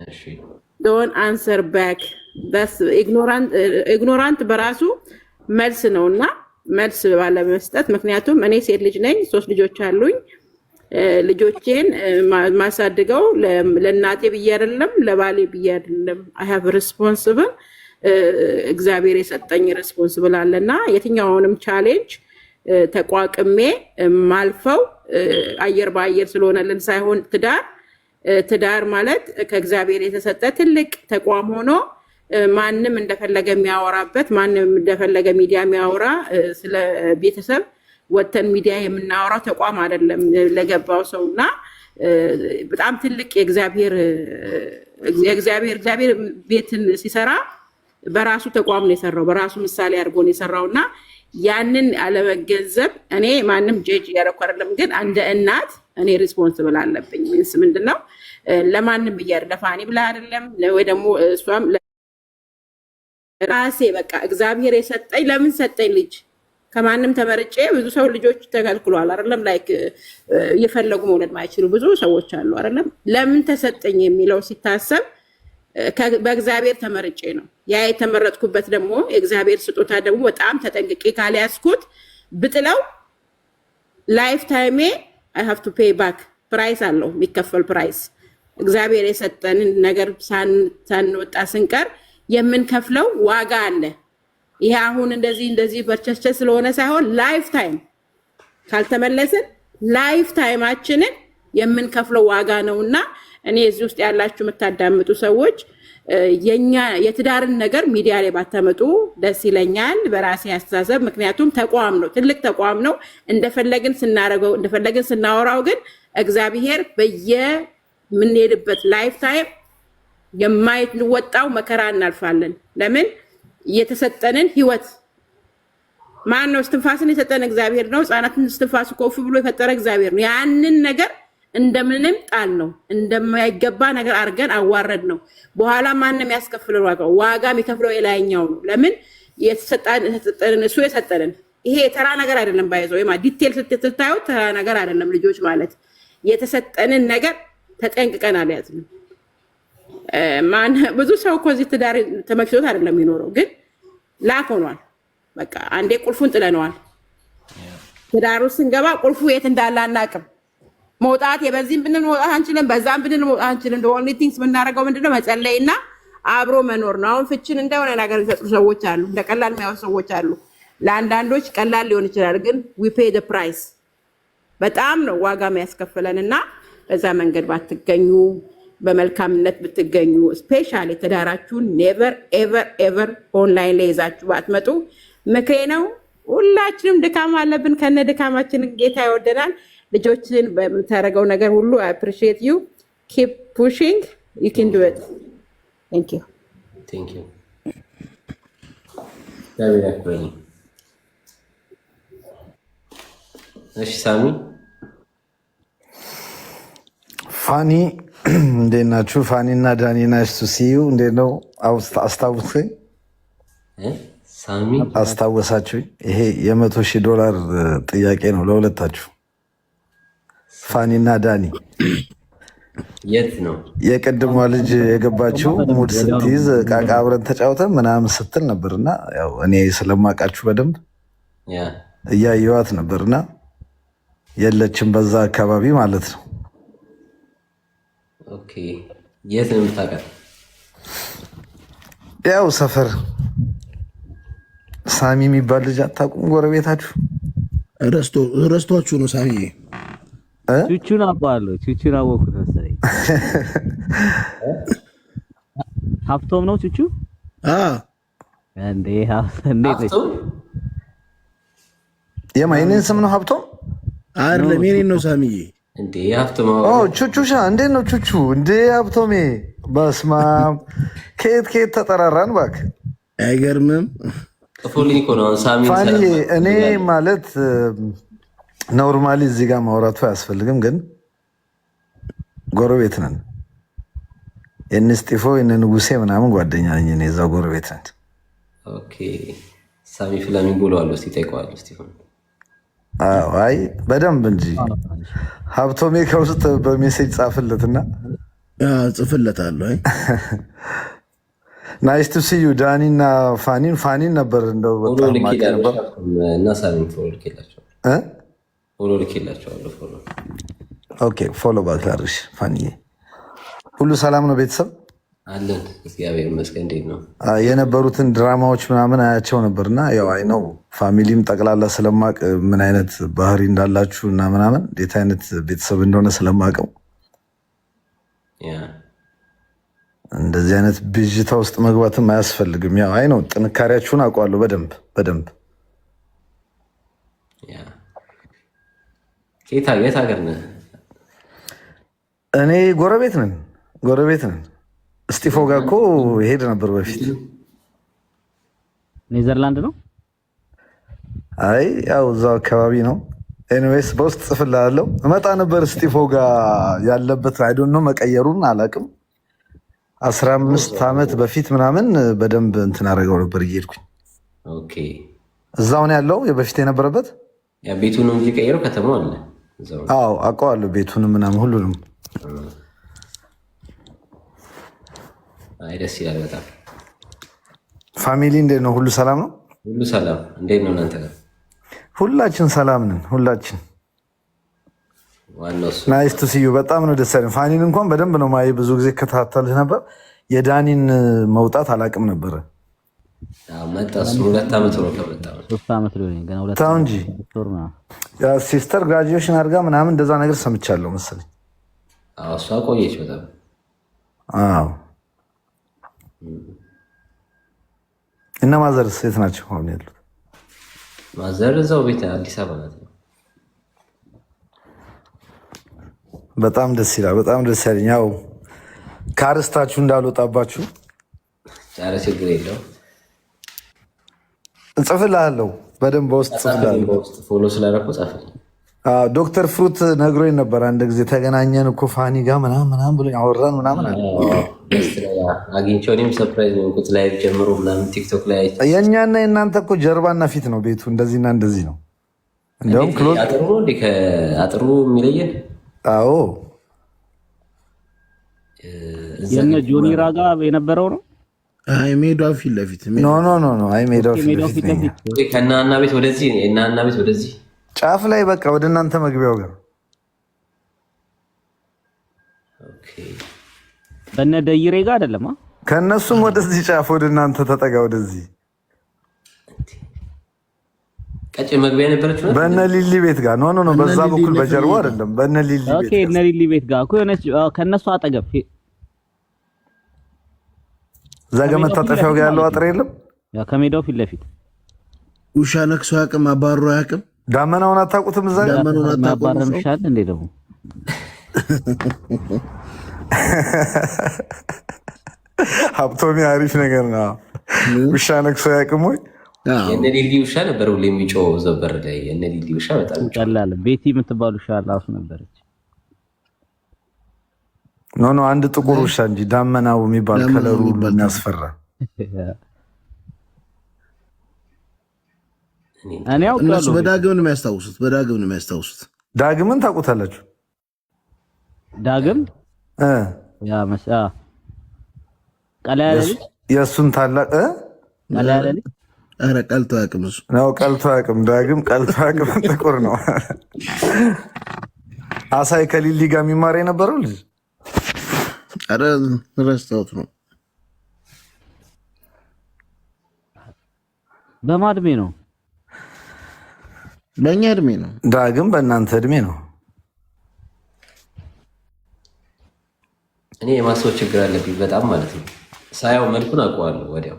እሺ ዶንት አንሰር ባክ ዳስ ኢግኖራንት በራሱ መልስ ነውና መልስ ባለመስጠት ምክንያቱም እኔ ሴት ልጅ ነኝ 3 ልጆች አሉኝ ልጆቼን ማሳድገው ለእናቴ ብዬ አይደለም ለባሌ ብዬ አይደለም አይ ሃቭ ሪስፖንሲብል እግዚአብሔር የሰጠኝ ሪስፖንሲብል አለና የትኛውንም ቻሌንጅ ተቋቅሜ ማልፈው አየር በአየር ስለሆነልን ሳይሆን ትዳር ማለት ከእግዚአብሔር የተሰጠ ትልቅ ተቋም ሆኖ ማንም እንደፈለገ የሚያወራበት ማንም እንደፈለገ ሚዲያ የሚያወራ ስለ ቤተሰብ ወተን ሚዲያ የምናወራው ተቋም አይደለም ለገባው ሰውና በጣም ትልቅ የእግዚአብሔር ቤትን ሲሰራ በራሱ ተቋም ነው የሰራው በራሱ ምሳሌ አድርጎ ነው የሰራውና ያንን አለመገንዘብ እኔ ማንም ጄጅ ያደረኩ አይደለም ግን እንደ እናት እኔ ሪስፖንሲብል አለብኝ ምንስ ምንድነው ለማንም ለፋኒ ብላ አይደለም ወይ ደግሞ እሷም ራሴ በቃ እግዚአብሔር የሰጠኝ ለምን ሰጠኝ ልጅ ከማንም ተመርጬ ብዙ ሰው ልጆች ተከልክሏል አይደለም ላይክ እየፈለጉ መውለድ ማይችሉ ብዙ ሰዎች አሉ አይደለም ለምን ተሰጠኝ የሚለው ሲታሰብ በእግዚአብሔር ተመርጬ ነው ያ የተመረጥኩበት ደግሞ የእግዚአብሔር ስጦታ ደግሞ በጣም ተጠንቅቄ ካልያዝኩት ብጥለው ላይፍ ታይሜ I have to pay back ፕራይስ አለው የሚከፈል ፕራይስ እግዚአብሔር የሰጠንን ነገር ሳንወጣ ስንቀር የምንከፍለው ዋጋ አለ ይሄ አሁን እንደዚህ በርቸቸ ስለሆነ ሳይሆን ላይፍ ታይም ካልተመለስን ላይፍ ታይማችንን የምንከፍለው ዋጋ ነውና እኔ እዚህ ውስጥ ያላችሁ የምታዳምጡ ሰዎች የትዳርን ነገር ሚዲያ ላይ ባታመጡ ደስ ይለኛል በራሴ አስተሳሰብ ምክንያቱም ተቋም ነው ትልቅ ተቋም ነው እንደፈለግን ስናረገው እንደፈለግን ስናወራው ግን እግዚአብሔር በየምንሄድበት ላይፍ ታይም የማይወጣው መከራ እናልፋለን ለምን የተሰጠንን ህይወት ማን ነው እስትንፋስን የሰጠን እግዚአብሔር ነው ህፃናትን እስትንፋስ ኮፍ ብሎ የፈጠረ እግዚአብሔር ነው ያንን ነገር እንደምንም ጣል ነው እንደማይገባ ነገር አርገን አዋረድ ነው በኋላ ማንንም ያስከፍለው ዋጋ የሚከፍለው የላይኛው ነው ለምን የተሰጠንን እሱ የሰጠንን ይሄ ተራ ነገር አይደለም ባይዘው ይማ ዲቴል ስትታዩት ተራ ነገር አይደለም ልጆች ማለት የተሰጠንን ነገር ተጠንቅቀን አልያዝንም ማን ብዙ ሰው እኮ እዚህ ትዳር ተመክቶት አይደለም የሚኖረው ግን ላክ ሆኗል በቃ አንዴ ቁልፉን ጥለነዋል ትዳሩ ስንገባ ቁልፉ የት እንዳለ አናውቅም መውጣት የበዚህም ብንን መውጣት አንችልም በዛም ብንን መውጣት አንችልም the only things የምናደርገው ምንድነው መጸለይና አብሮ መኖር ነው አሁን ፍችን እንደሆነ ነገር የሚፈጥሩ ሰዎች አሉ እንደ ቀላል የሚያወሩ ሰዎች አሉ ለአንዳንዶች ቀላል ሊሆን ይችላል ግን we pay the price በጣም ነው ዋጋ የሚያስከፍለንና በዛ መንገድ ባትገኙ በመልካምነት ብትገኙ ስፔሻሊ ተዳራችሁን ኔቨር ኤቨር ኤቨር ኦንላይን ላይ ይዛችሁ ባትመጡ ምክሬ ነው ሁላችንም ድካም አለብን ከነ ድካማችን ጌታ ይወደናል ልጆችን በምታረገው ነገር ሁሉ I appreciate you keep pushing you can do it thank you very good እሺ ሳሚ ፋኒ እንዴት ናችሁ ፋኒ እና ዳኒ ናይስ ቱ ሲ ዩ እንዴት ነው አስታውሰኝ ሳሚ አስታወሳችሁ ይሄ $100,000 ጥያቄ ነው ለሁለታችሁ ፋኒና ዳኒ የት ነው የቀድሟ ልጅ የገባችው ሙድ ስትይዝ ቃቃ አብረን ተጫውተን ምናምን ስትል ነበርና ያው እኔ ስለማውቃችሁ በደንብ እያየኋት ነበርና የለችም በዛ አካባቢ ማለት ነው ኦኬ የት ነው የምታውቃት ያው ሰፈር ሳሚ የሚባል ልጅ አታውቁም ጎረቤታችሁ ረስቷችሁ ነው ሳሚ ቹቹን አውቀዋለሁ ቹቹን አወኩት መሰለኝ ሀብቶም ነው ቹቹ እንዴ ሀብቶም የማይነን ስም ነው ሀብቶም አይደለም የኔን ነው ሳሚዬ እንዴ ሀብቶም ቹቹሻ እንዴት ነው ቹቹ እንዴ ሀብቶሜ በስማም ከየት ተጠራራን እባክህ አይገርምም ፎሊን እኮ ነው ሳሚ ፋኒ እኔ ማለት ኖርማሊ እዚህ ጋር ማውራቱ አያስፈልግም ግን ጎረቤት ነን የንስጢፎ የንጉሴ ምናምን ጓደኛ ነኝ እኔ እዛው ጎረቤት ነን ኦኬ ሳሚ ፍላሚንጎ አለው እስቲ ጠይቀዋል ስቲፎን አይ በደንብ እንጂ ሀብቶሜ ከውስጥ በሜሴጅ ጻፍለትና ጽፍለታለሁ። ናይስ ቱ ሲ ዩ ዳኒ እና ፋኒን ነበር እንደው በጣም ማቀረበ እና ሳሚን ፎሎ ልኬላቸዋለሁ። ኦኬ ፎሎ ባክ ላድርግሽ። ፋኒዬ ሁሉ ሰላም ነው? ቤተሰብ አለን እግዚአብሔር ይመስገን። እንዴት ነው? የነበሩትን ድራማዎች ምናምን አያቸው ነበርና ያው አይ ነው ፋሚሊም ጠቅላላ ስለማቅ ምን አይነት ባህሪ እንዳላችሁ እና ምናምን እንዴት አይነት ቤተሰብ እንደሆነ ስለማቀው እንደዚህ አይነት ብዥታ ውስጥ መግባትም አያስፈልግም። ያው አይ ነው ጥንካሬያችሁን አውቀዋለሁ በደንብ። የት ሀገር ነህ? እኔ ጎረቤት ነን። እስጢፎ ጋር እኮ ይሄድ ነበር በፊት። ኔዘርላንድ ነው? አይ ያው እዛው አካባቢ ነው። ኤኒዌይስ በውስጥ ጽፍልሃለሁ። እመጣ ነበር እስጢፎ ጋር ያለበት አይ ዶንት ኖ መቀየሩን አላውቅም። 15 ዓመት በፊት ምናምን በደንብ እንትን አደረገው ነበር እየሄድኩኝ። ኦኬ እዛው ነው ያለው የበፊት የነበረበት። ያ ቤቱ ነው እንጂ ቀየረው ከተማው አለ እዛው። አዎ አውቀዋለሁ ቤቱንም ምናምን ሁሉንም። አይ ደስ ይላል በጣም። ፋሚሊ እንዴት ነው? ሁሉ ሰላም ነው? ሁሉ ሰላም። እንዴት ነው እናንተ ጋር? ሁላችን ሰላም ነን። ሁላችን ናይስ ቱ ሲ ዩ። በጣም ነው ደስ ያለኝ። ፋኒን እንኳን በደንብ ነው ማየ። ብዙ ጊዜ ከታተልህ ነበር። የዳኒን መውጣት አላውቅም ነበረ። ተው እንጂ ሲስተር ግራጁዌሽን አድርጋ ምናምን እንደዛ ነገር ሰምቻለሁ መሰለኝ። እሷ ቆየች በጣም። አዎ እና ማዘር ሴት ናቸው አሁን ያሉት? ማዘር እዛው ቤት አዲስ አበባ ናት። በጣም ደስ ይላል። በጣም ደስ ያለኝ ያው ከአርስታችሁ እንዳልወጣባችሁ። ኧረ ችግር የለውም እጽፍልሃለሁ በደንብ በውስጥ እጽፍልሃለሁ። ፎሎ ስላደረኩ ጻፍልኝ። ዶክተር ፍሩት ነግሮኝ ነበር አንድ ጊዜ ተገናኘን እኮ ፋኒ ጋር ምናምን ብሎ አወራን ምናምን አለ። አግኝቼው እኔም ሰርፕራይዝ ነው ቁጥ ላይ ጀምሮ ምናምን ቲክቶክ ላይ የእኛና የእናንተ እኮ ጀርባና ፊት ነው ቤቱ እንደዚህና እንደዚህ ነው። እንደውም ክሎዝ አጥሩ የሚለየን። አዎ የነ ጆኒ ራጋ የነበረው ነው። አይ ሜዳው ፊት ለፊት ኖ አይ ሜዳው ፊት ለፊት ከእናና ቤት ወደዚህ የእናና ቤት ወደዚህ ጫፍ ላይ በቃ ወደ እናንተ መግቢያው ጋር በነ ደይሬ ጋር አይደለም። ከእነሱም ወደዚህ ጫፍ ወደ እናንተ ተጠጋ። ወደዚህ ቀጭ መግቢያ ነበረች በነ ሊሊ ቤት ጋር ኖ በዛ በኩል በጀርባው አይደለም። በነ ሊሊ ቤት ኦኬ እነ ሊሊ ቤት ጋር እኮ የሆነች ከነሱ አጠገብ እዛ ጋር መታጠፊያው ጋር ያለው አጥር የለም። ያ ከሜዳው ፊት ለፊት ውሻ ነክሶ አያውቅም፣ አባሮ አያውቅም። ዳመናውን አታውቁትም? እዛ ጋር ዳመናውን አታውቁትም? ሻል እንዴ ደግሞ ሀብቶሚ አሪፍ ነገር ነው። ውሻ ነክሶ አያውቅም ወይ? የእነ ሊሊ ውሻ ነበር ሁሌ የሚጮህ ዘበር ላይ። የእነ ሊሊ ውሻ በጣም ቀላል ቤቲ የምትባል ውሻ ራሱ ነበረች። ኖ አንድ ጥቁር ውሻ እንጂ ዳመናው የሚባል ከለሩ የሚያስፈራ። እነሱ በዳግም ነው የሚያስታውሱት። ዳግምን ታውቁታላችሁ? ዳግም ያ መሳ ቀላል የእሱን ታላቅ ቀላል ኧረ ቀልቶ አያውቅም። እሱ ነው ቀልቶ አያውቅም። ዳግም ቀልቶ አያውቅም። ጥቁር ነው። አሳይ ከሊሊ ጋር የሚማር የነበረው ልጅ ኧረ ረስታውት ነው። በማን እድሜ ነው? በእኛ እድሜ ነው። ዳግም በእናንተ እድሜ ነው። እኔ የማሰብ ችግር አለብኝ በጣም ማለት ነው። ሳያው መልኩን አውቀዋለሁ ወዲያው።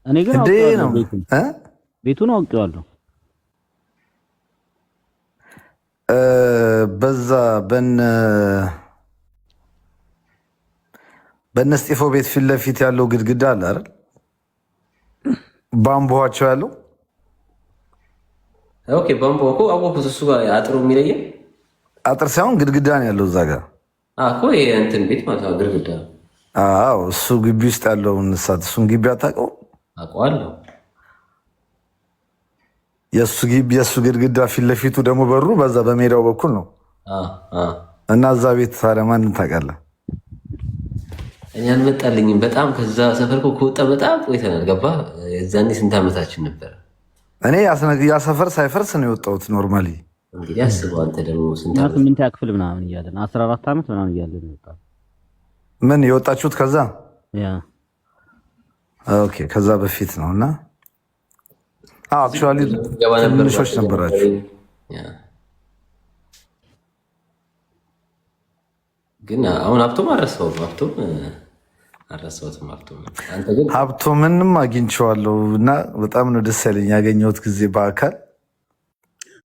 እኔ ግን አውቀዋለሁ ቤቱን አውቀዋለሁ። በዛ በነ እስጢፎ ቤት ፊት ለፊት ያለው ግድግዳ አለ አይደል? ባምቦዋቸው ያለው ኦኬ። ባምቦ እኮ አወኩት። እሱ ጋር አጥሩ የሚለየን አጥር ሳይሆን ግድግዳ ነው ያለው እዛ ጋር እኮ የእንትን ቤት ማለት ነው። ግድግዳ። አዎ እሱ ግቢ ውስጥ ያለውን እሳት እሱን ግቢ አታውቀው? አውቀዋለሁ። የእሱ ግቢ የእሱ ግድግዳ ፊት ለፊቱ ደግሞ በሩ በዛ በሜዳው በኩል ነው። እና እዛ ቤት ታዲያ ማንን ታውቃለህ? እኔ አልመጣልኝም። በጣም ከዛ ሰፈር ከወጣ በጣም ቆይተናል። ገባ የዛኔ ስንት ዓመታችን ነበረ? እኔ ያ ሰፈር ሳይፈርስ ነው የወጣሁት። ኖርማሊ እንግዲህ አስበው አንተ ደግሞ ስንት ዓመት 8 ክፍል ምናምን እያለን 14 ዓመት ምናምን እያለን ነው። ምን የወጣችሁት ከዛ? ያ ኦኬ፣ ከዛ በፊት ነው። እና አክቹዋሊ ትንሾች ነበራችሁ። ግን አሁን ሀብቶም አልረሳሁትም። አንተ ግን ሀብቶምንም አግኝቼዋለሁ እና በጣም ነው ደስ ያለኝ ያገኘሁት ጊዜ በአካል